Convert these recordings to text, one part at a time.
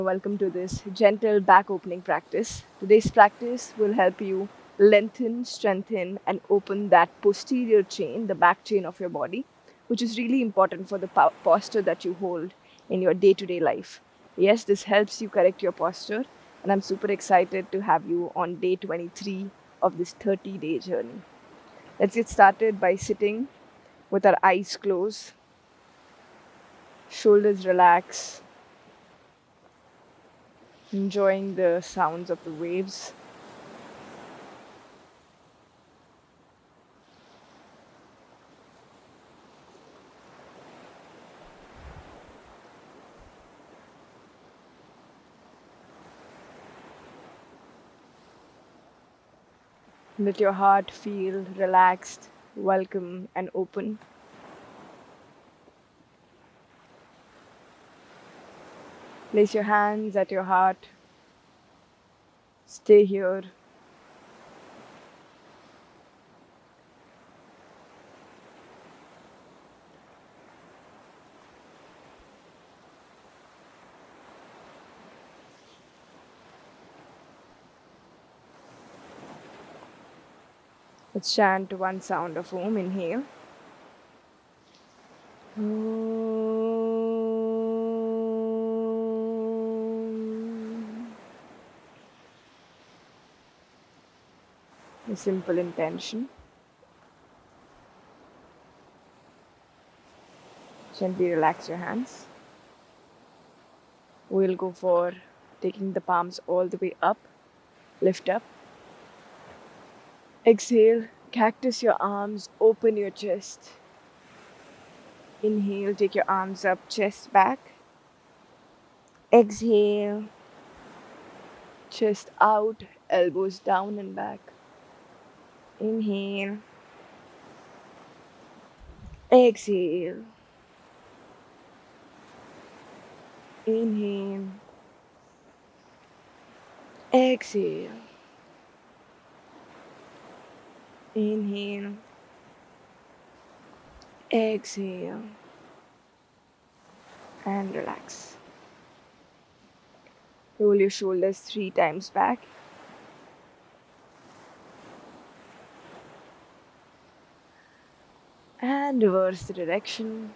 Welcome to this gentle back opening practice. Today's practice will help you lengthen, strengthen, and open that posterior chain, the back chain of your body, which is really important for the posture that you hold in your day to day life. Yes, this helps you correct your posture, and I'm super excited to have you on day 23 of this 30-day journey. Let's get started by sitting with our eyes closed, shoulders relaxed, enjoying the sounds of the waves. Let your heart feel relaxed, welcome, and open. Place your hands at your heart. Stay here. Let's chant one sound of Om. Inhale. Om. A simple intention. Gently relax your hands. We'll go for taking the palms all the way up. Lift up. Exhale. Cactus your arms. Open your chest. Inhale. Take your arms up. Chest back. Exhale. Chest out. Elbows down and back. Inhale. Exhale. Inhale. Exhale. Inhale. Exhale. And relax. Roll your shoulders 3 times back. And reverse the direction.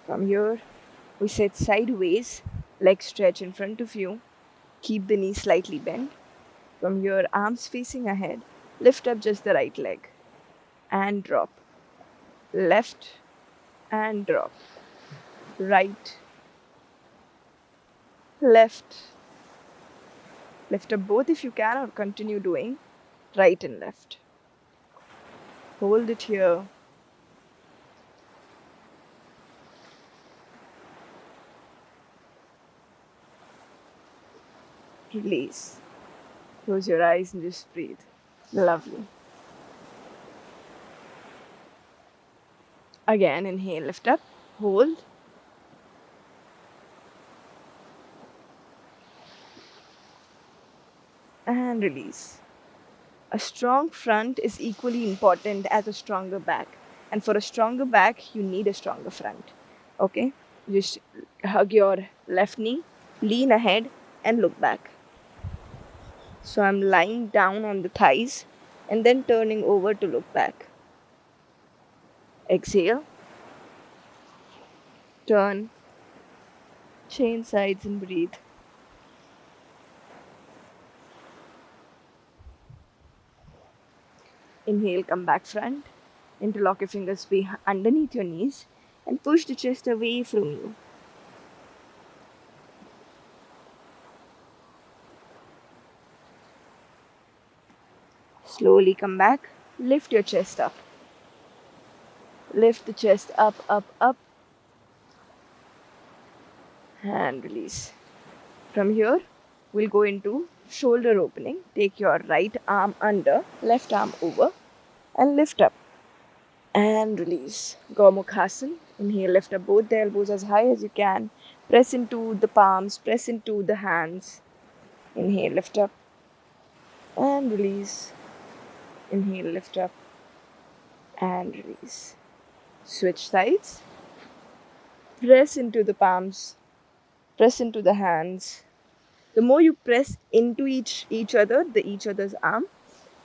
From here, we sit sideways, legs stretch in front of you. Keep the knees slightly bent. From here, arms facing ahead. Lift up just the right leg. And drop. Left and drop. Right. Left. Lift up both if you can, or continue doing right and left. Hold it here. Release. Close your eyes and just breathe. Lovely. Again, inhale, lift up, hold. And release. A strong front is equally important as a stronger back. And for a stronger back, you need a stronger front. Okay? Just hug your left knee, lean ahead, and look back. So I'm lying down on the thighs and then turning over to look back. Exhale. Turn. Change sides and breathe. Inhale, come back front. Interlock your fingers underneath your knees and push the chest away from you. Slowly come back. Lift your chest up. Lift the chest up, up, up. And release. From here, we'll go into shoulder opening. Take your right arm under, left arm over, and lift up. And release. Gomukhasana. Inhale, lift up both the elbows as high as you can. Press into the palms, press into the hands. Inhale, lift up. And release. Inhale, lift up. and release. Switch sides. Press into the palms, press into the hands. The more you press into each other's arm,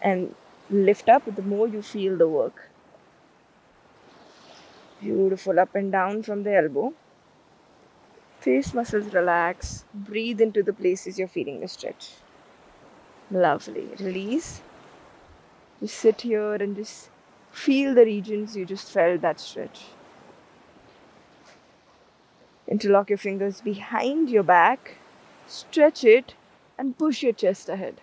and lift up, the more you feel the work. Beautiful. Up and down from the elbow. Face muscles relax. Breathe into the places you're feeling the stretch. Lovely. Release. Just sit here and just feel the regions you just felt that stretch. Interlock your fingers behind your back. Stretch it and push your chest ahead.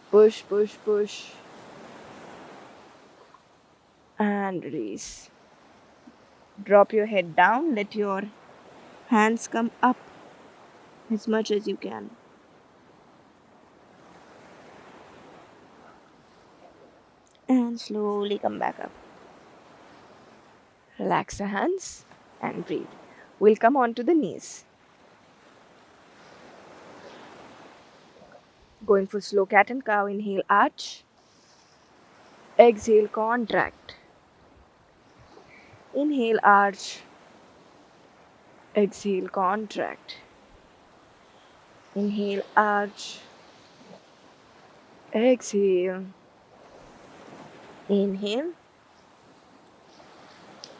Push, push, push. And release. Drop your head down. Let your hands come up as much as you can. And slowly come back up. Relax the hands and breathe. We'll come on to the knees. Going for slow cat and cow. Inhale, arch. Exhale, contract. Inhale, arch. Exhale, contract. Inhale, arch. Exhale. Inhale.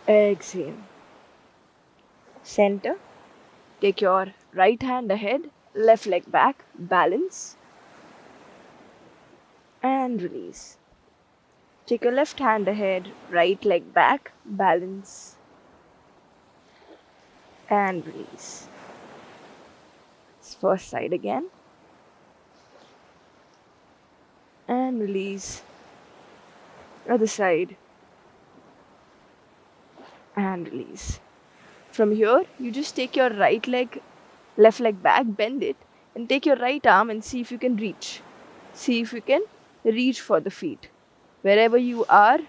Exhale. Center. Take your right hand ahead, left leg back, balance. And release. Take your left hand ahead, right leg back, balance. And release. First side again. And release. Other side. And release. From here, you just take your right leg, left leg back, bend it, and take your right arm and see if you can reach. See if you can reach for the feet. Wherever you are,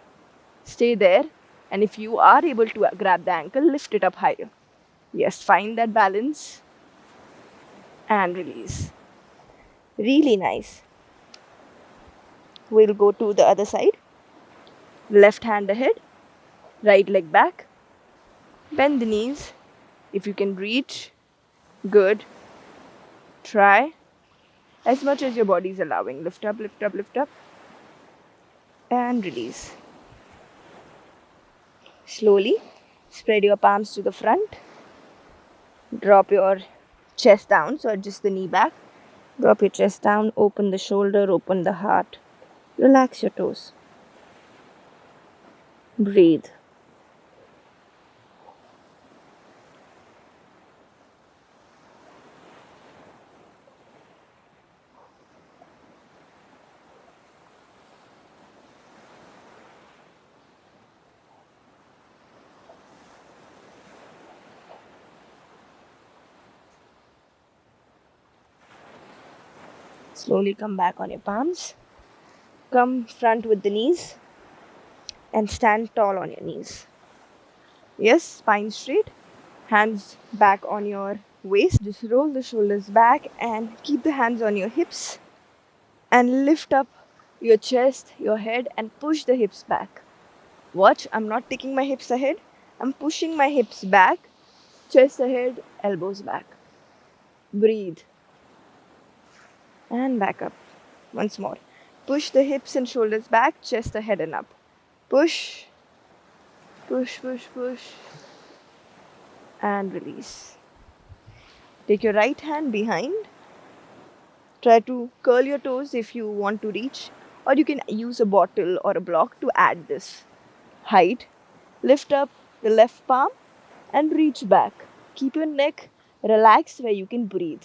stay there. And if you are able to grab the ankle, lift it up higher. Yes, find that balance. And release. Really nice. We'll go to the other side. Left hand ahead, right leg back. Bend the knees. If you can reach, good. Try as much as your body is allowing. Lift up, lift up, lift up. And release. Slowly spread your palms to the front. Drop your chest down, so adjust the knee back. Drop your chest down, open the shoulder, open the heart. Relax your toes. Breathe. Slowly come back on your palms. Come front with the knees and stand tall on your knees. Yes, spine straight, hands back on your waist. Just roll the shoulders back and keep the hands on your hips and lift up your chest, your head, and push the hips back. Watch, I'm not taking my hips ahead. I'm pushing my hips back, chest ahead, elbows back. Breathe. And back up. Once more. Push the hips and shoulders back, chest ahead and up. Push. Push, push, push. And release. Take your right hand behind. Try to curl your toes if you want to reach. Or you can use a bottle or a block to add this height. Lift up the left palm and reach back. Keep your neck relaxed where you can breathe.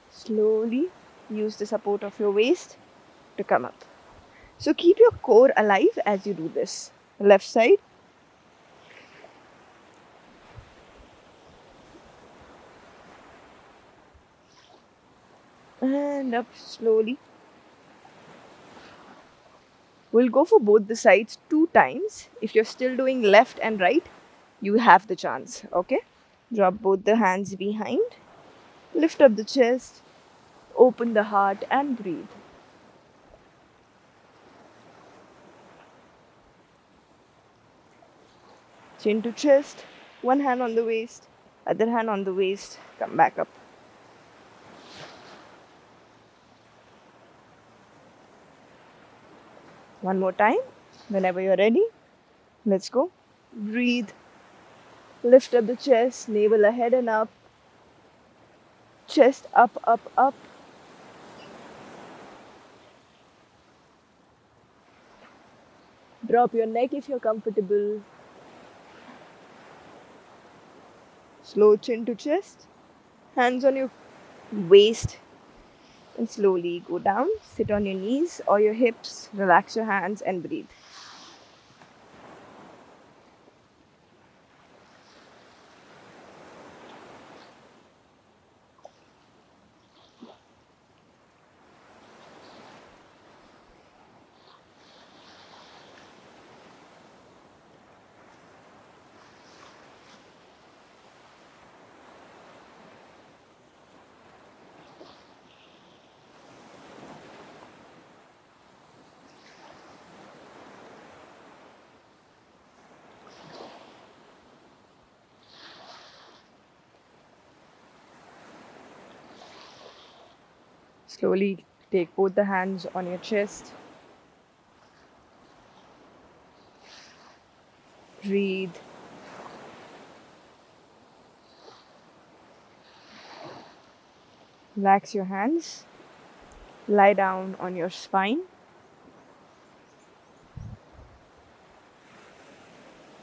Slowly use the support of your waist to come up. So keep your core alive as you do this. Left side. And up slowly. We'll go for both the sides 2 times. If you're still doing left and right, you have the chance. Okay? Drop both the hands behind. Lift up the chest. Open the heart and breathe. Chin to chest, one hand on the waist, other hand on the waist. Come back up. One more time. Whenever you're ready, let's go. Breathe. Lift up the chest, navel ahead and up. Chest up, up, up. Drop your neck if you're comfortable. Slow chin to chest. Hands on your waist and slowly go down. Sit on your knees or your hips. Relax your hands and breathe. Slowly take both the hands on your chest. Breathe. Relax your hands. Lie down on your spine.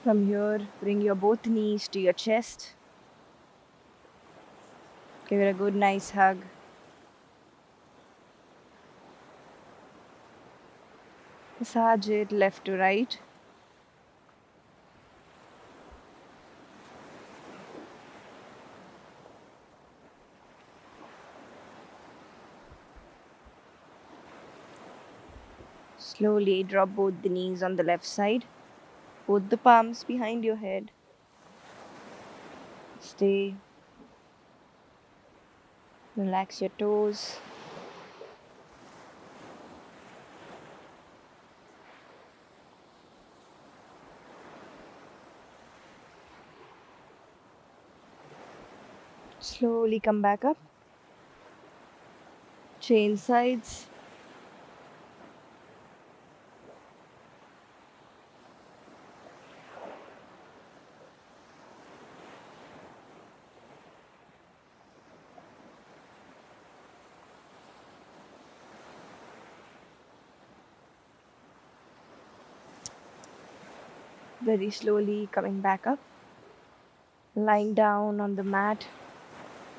From here, bring your both knees to your chest. Give it a good, nice hug. Massage it left to right. Slowly drop both the knees on the left side. Both the palms behind your head. Stay. Relax your toes. Slowly come back up. Change sides. Very slowly coming back up. Lying down on the mat.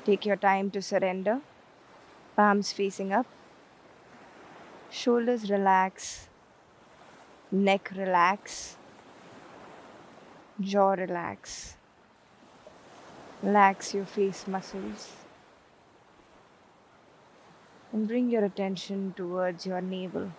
Take your time to surrender. Palms facing up. Shoulders relax. Neck relax. Jaw relax. Relax your face muscles. And bring your attention towards your navel.